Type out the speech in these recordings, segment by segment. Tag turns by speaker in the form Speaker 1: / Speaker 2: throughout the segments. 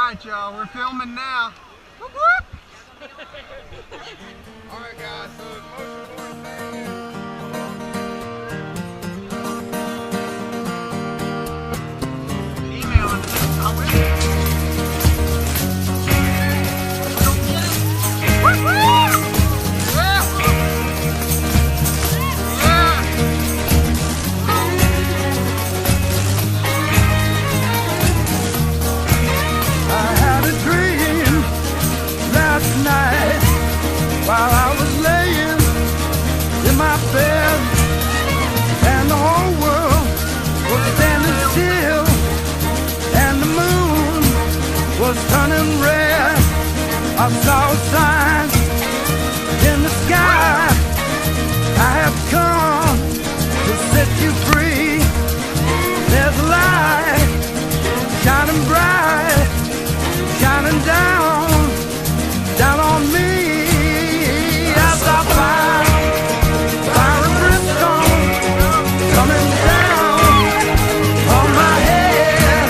Speaker 1: Alright, y'all, we're filming now. Whoop, whoop. Alright, guys, so the most important thing is emailing us. I will. Whoop, whoop. Yeah. Yeah.
Speaker 2: I had a dream last night while I was laying in my bed, and the whole world was standing still, and the moon was turning red. I saw signs in the sky. I have come to set you free. There's a light shining bright, shining down on me. I saw fire and brimstone coming down on my head.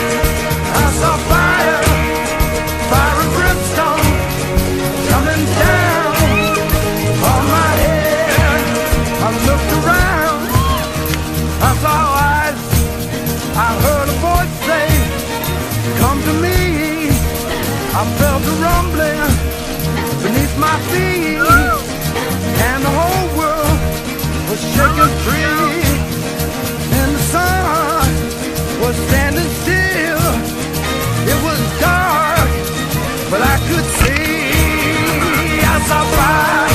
Speaker 2: I saw fire and brimstone coming down on my head. I looked around, I saw eyes, I heard a voice say, "Come to me." I felt a rumbling beneath my feet, and the whole world was shaking free, and the sun was standing still. It was dark, but I could see. I saw fire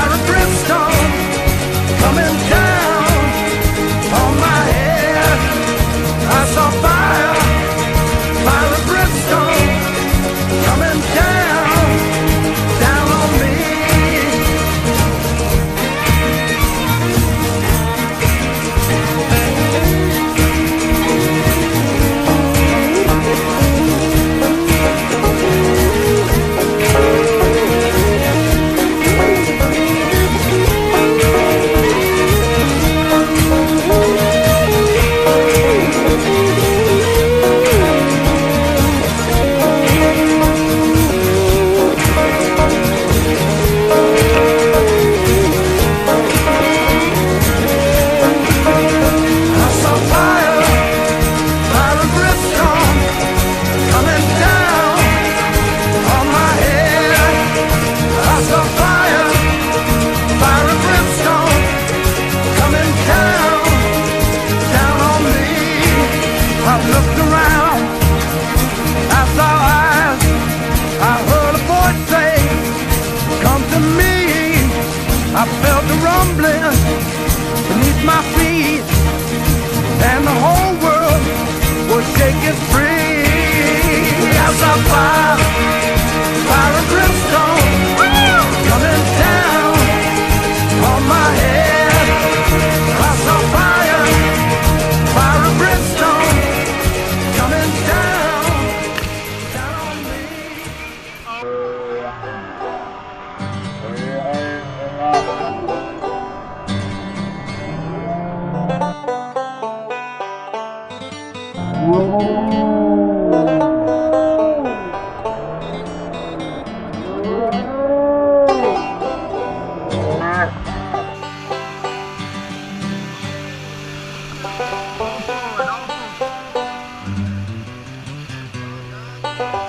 Speaker 2: and brimstone coming down on my head. I saw fire and brimstone coming down on me. I felt the rumbling beneath my feet, and the whole world was shaking free. I saw fire and brimstone coming down on my head. I saw fire and brimstone coming down on me.
Speaker 1: All forward, all forward.